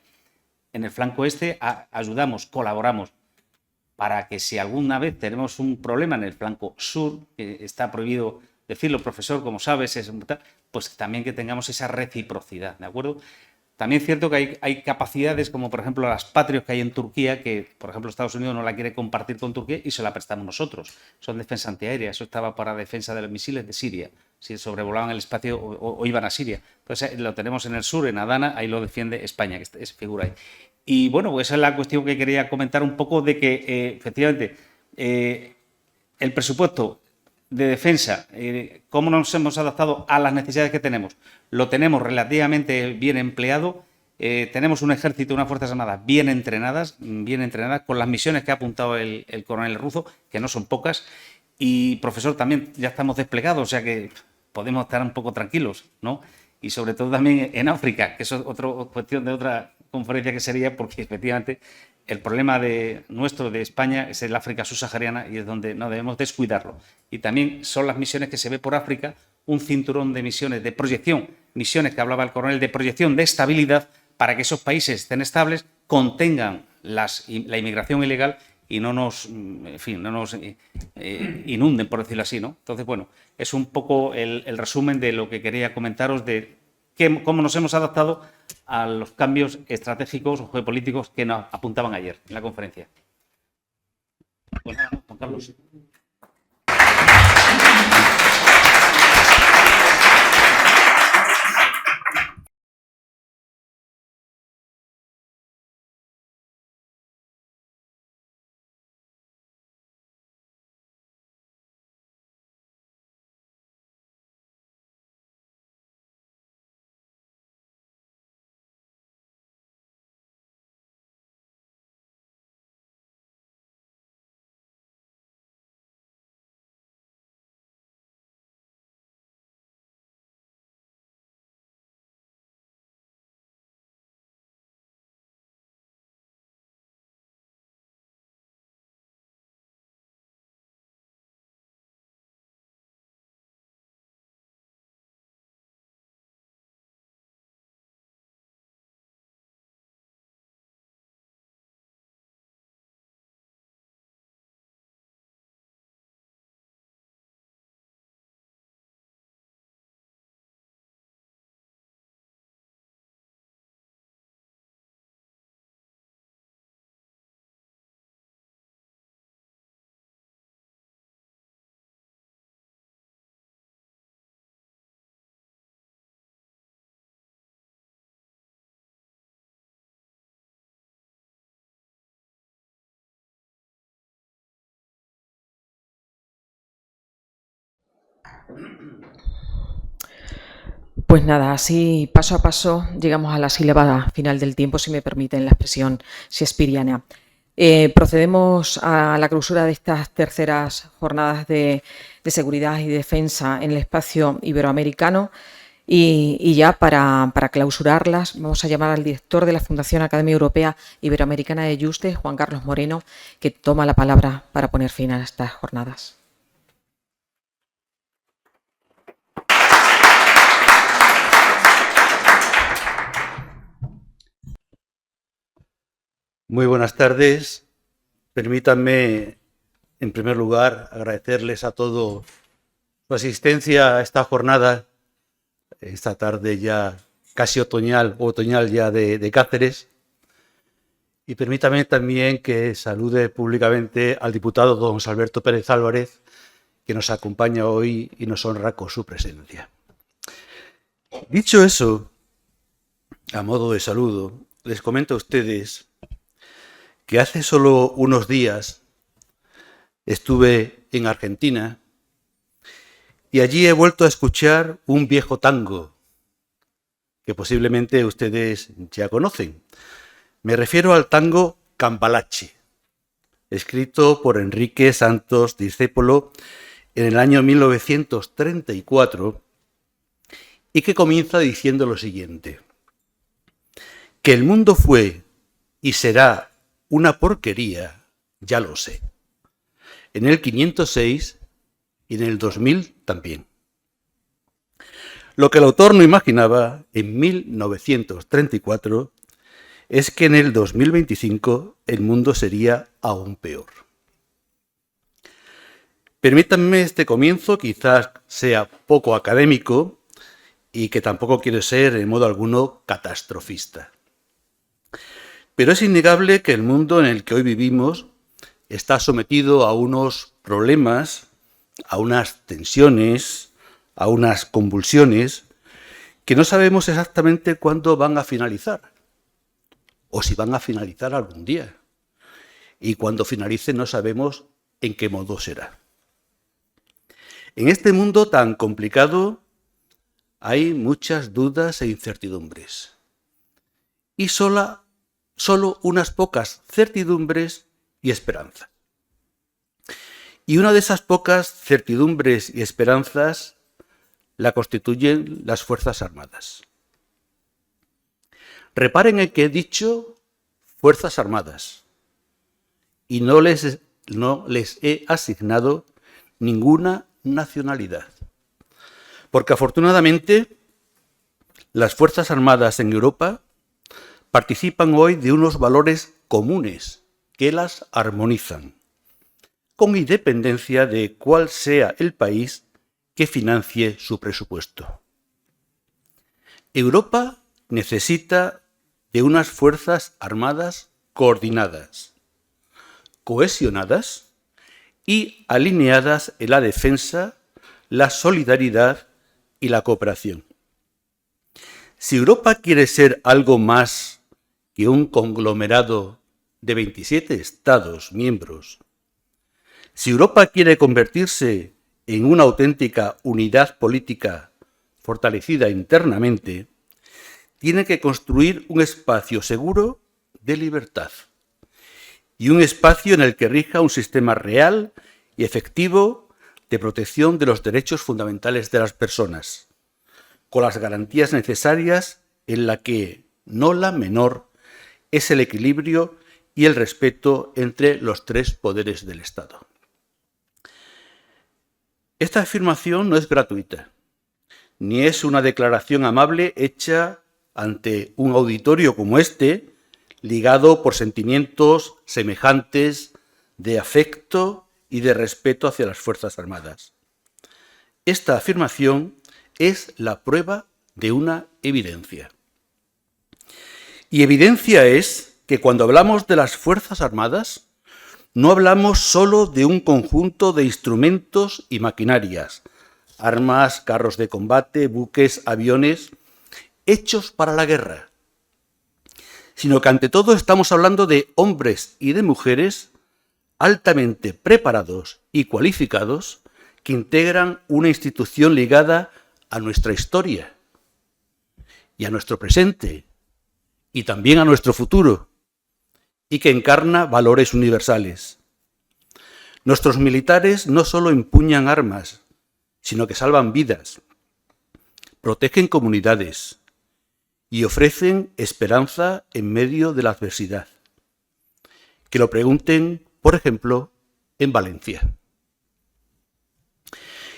En el flanco este ayudamos, colaboramos, para que si alguna vez tenemos un problema en el flanco sur, que está prohibido decirlo, profesor, como sabes, pues también que tengamos esa reciprocidad, ¿de acuerdo? También es cierto que hay capacidades, como por ejemplo las Patriot que hay en Turquía, que por ejemplo Estados Unidos no la quiere compartir con Turquía y se la prestamos nosotros. Son defensa antiaérea, eso estaba para defensa de los misiles de Siria, si sobrevolaban el espacio o iban a Siria. Entonces lo tenemos en el sur, en Adana, ahí lo defiende España, que figura ahí. Y bueno, pues esa es la cuestión que quería comentar un poco de que efectivamente el presupuesto de defensa, cómo nos hemos adaptado a las necesidades que tenemos, lo tenemos relativamente bien empleado. Tenemos un ejército, unas fuerzas armadas bien entrenadas, con las misiones que ha apuntado el coronel Ruzo, que no son pocas. Y, profesor, también ya estamos desplegados, o sea que podemos estar un poco tranquilos, ¿no? Y sobre todo también en África, que eso es otra cuestión de otra conferencia que sería, porque efectivamente el problema nuestro de España es el África subsahariana y es donde no debemos descuidarlo. Y también son las misiones que se ve por África, un cinturón de misiones de proyección, misiones que hablaba el coronel, de proyección de estabilidad para que esos países estén estables, contengan la inmigración ilegal y no nos inunden, por decirlo así, ¿no? Entonces, bueno, es un poco el resumen de lo que quería comentaros de cómo nos hemos adaptado a los cambios estratégicos o geopolíticos que nos apuntaban ayer en la conferencia. Pues nada, Juan Carlos. Pues nada, así paso a paso llegamos a la sílaba final del tiempo, si me permiten la expresión shakespeariana. Procedemos a la clausura de estas terceras jornadas de seguridad y defensa en el espacio iberoamericano y ya para clausurarlas vamos a llamar al director de la Fundación Academia Europea Iberoamericana de Yuste, Juan Carlos Moreno, que toma la palabra para poner fin a estas jornadas. Muy buenas tardes. Permítanme, en primer lugar, agradecerles a todos su asistencia a esta jornada, esta tarde ya casi otoñal ya de Cáceres. Y permítanme también que salude públicamente al diputado don José Alberto Pérez Álvarez, que nos acompaña hoy y nos honra con su presencia. Dicho eso, a modo de saludo, les comento a ustedes que hace solo unos días estuve en Argentina y allí he vuelto a escuchar un viejo tango que posiblemente ustedes ya conocen. Me refiero al tango Cambalache, escrito por Enrique Santos Discépolo en el año 1934 y que comienza diciendo lo siguiente: que el mundo fue y será una porquería, ya lo sé. En el 506 y en el 2000 también. Lo que el autor no imaginaba en 1934 es que en el 2025 el mundo sería aún peor. Permítanme este comienzo, quizás sea poco académico y que tampoco quiero ser en modo alguno catastrofista. Pero es innegable que el mundo en el que hoy vivimos está sometido a unos problemas, a unas tensiones, a unas convulsiones que no sabemos exactamente cuándo van a finalizar, o si van a finalizar algún día. Y cuando finalice no sabemos en qué modo será. En este mundo tan complicado hay muchas dudas e incertidumbres. Y solo unas pocas certidumbres y esperanzas. Y una de esas pocas certidumbres y esperanzas la constituyen las Fuerzas Armadas. Reparen en que he dicho Fuerzas Armadas y no les he asignado ninguna nacionalidad. Porque afortunadamente las Fuerzas Armadas en Europa participan hoy de unos valores comunes que las armonizan, con independencia de cuál sea el país que financie su presupuesto. Europa necesita de unas Fuerzas Armadas coordinadas, cohesionadas y alineadas en la defensa, la solidaridad y la cooperación. Si Europa quiere ser algo más que un conglomerado de 27 Estados miembros, si Europa quiere convertirse en una auténtica unidad política fortalecida internamente, tiene que construir un espacio seguro de libertad y un espacio en el que rija un sistema real y efectivo de protección de los derechos fundamentales de las personas, con las garantías necesarias en la que, no la menor, es el equilibrio y el respeto entre los tres poderes del Estado. Esta afirmación no es gratuita, ni es una declaración amable hecha ante un auditorio como este, ligado por sentimientos semejantes de afecto y de respeto hacia las Fuerzas Armadas. Esta afirmación es la prueba de una evidencia. Y evidencia es que cuando hablamos de las Fuerzas Armadas, no hablamos solo de un conjunto de instrumentos y maquinarias, armas, carros de combate, buques, aviones, hechos para la guerra, sino que ante todo estamos hablando de hombres y de mujeres altamente preparados y cualificados que integran una institución ligada a nuestra historia y a nuestro presente y también a nuestro futuro, y que encarna valores universales. Nuestros militares no solo empuñan armas, sino que salvan vidas, protegen comunidades y ofrecen esperanza en medio de la adversidad. Que lo pregunten, por ejemplo, en Valencia.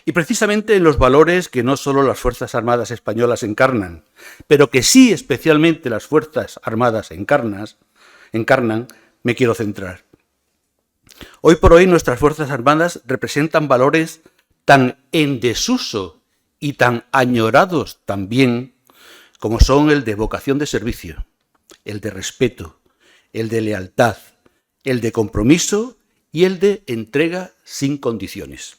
Y precisamente en los valores que no solo las Fuerzas Armadas españolas encarnan, pero que sí especialmente las Fuerzas Armadas encarnan, me quiero centrar. Hoy por hoy nuestras Fuerzas Armadas representan valores tan en desuso y tan añorados también como son el de vocación de servicio, el de respeto, el de lealtad, el de compromiso y el de entrega sin condiciones.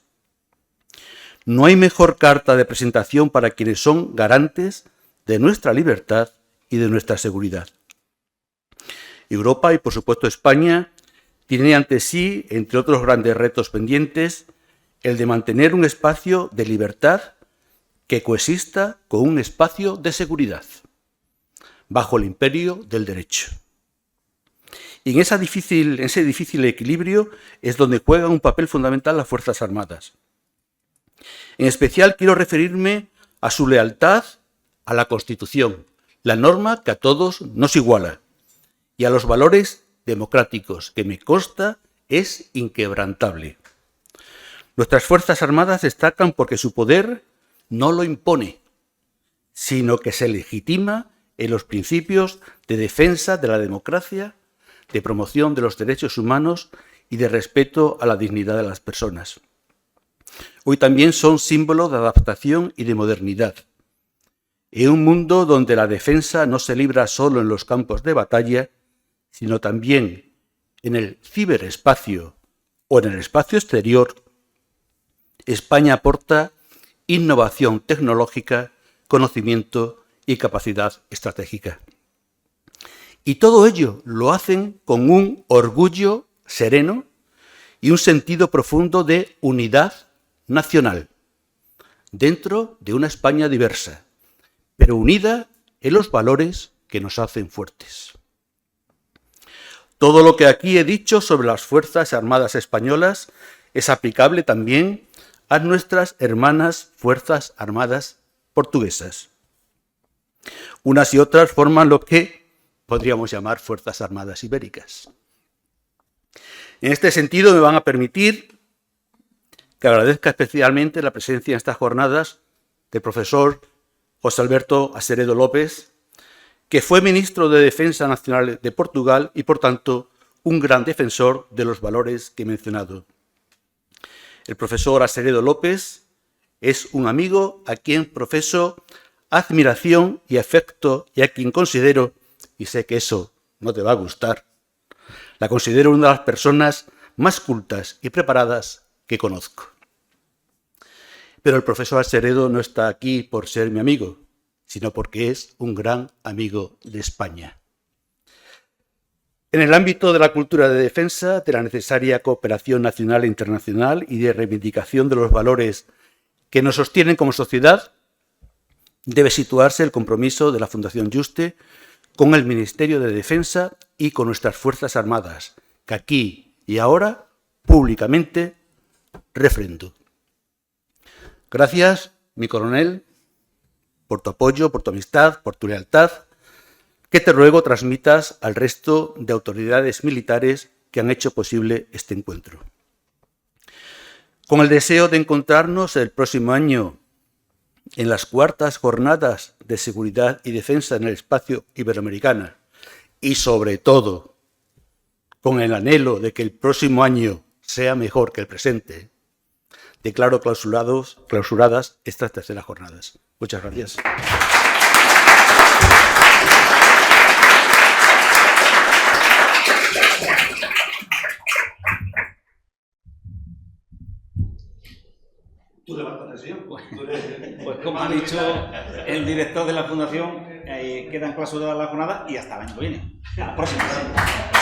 No hay mejor carta de presentación para quienes son garantes de nuestra libertad y de nuestra seguridad. Europa y, por supuesto, España tienen ante sí, entre otros grandes retos pendientes, el de mantener un espacio de libertad que coexista con un espacio de seguridad, bajo el imperio del derecho. Y en ese difícil equilibrio es donde juegan un papel fundamental las Fuerzas Armadas. En especial quiero referirme a su lealtad a la Constitución, la norma que a todos nos iguala, y a los valores democráticos, que me consta es inquebrantable. Nuestras Fuerzas Armadas destacan porque su poder no lo impone, sino que se legitima en los principios de defensa de la democracia, de promoción de los derechos humanos y de respeto a la dignidad de las personas. Hoy también son símbolo de adaptación y de modernidad. En un mundo donde la defensa no se libra solo en los campos de batalla, sino también en el ciberespacio o en el espacio exterior, España aporta innovación tecnológica, conocimiento y capacidad estratégica. Y todo ello lo hacen con un orgullo sereno y un sentido profundo de unidad nacional, dentro de una España diversa, pero unida en los valores que nos hacen fuertes. Todo lo que aquí he dicho sobre las Fuerzas Armadas españolas es aplicable también a nuestras hermanas Fuerzas Armadas portuguesas. Unas y otras forman lo que podríamos llamar Fuerzas Armadas ibéricas. En este sentido, me van a permitir que agradezca especialmente la presencia en estas jornadas del profesor José Alberto Aseredo López, que fue ministro de Defensa Nacional de Portugal y, por tanto, un gran defensor de los valores que he mencionado. El profesor Aseredo López es un amigo a quien profeso admiración y afecto y a quien considero, y sé que eso no te va a gustar, la considero una de las personas más cultas y preparadas que conozco. Pero el profesor Aseredo no está aquí por ser mi amigo, sino porque es un gran amigo de España. En el ámbito de la cultura de defensa, de la necesaria cooperación nacional e internacional y de reivindicación de los valores que nos sostienen como sociedad, debe situarse el compromiso de la Fundación Juste con el Ministerio de Defensa y con nuestras Fuerzas Armadas, que aquí y ahora públicamente refrendo. Gracias, mi coronel, por tu apoyo, por tu amistad, por tu lealtad, que te ruego transmitas al resto de autoridades militares que han hecho posible este encuentro. Con el deseo de encontrarnos el próximo año en las 4ª Jornadas de Seguridad y Defensa en el Espacio Iberoamericano y, sobre todo, con el anhelo de que el próximo año sea mejor que el presente, declaro clausuradas estas 3ª jornadas. Muchas gracias. Tú levantas la sesión. Pues como ha dicho el director de la Fundación, quedan clausuradas las jornadas y hasta el año que viene. Hasta la próxima.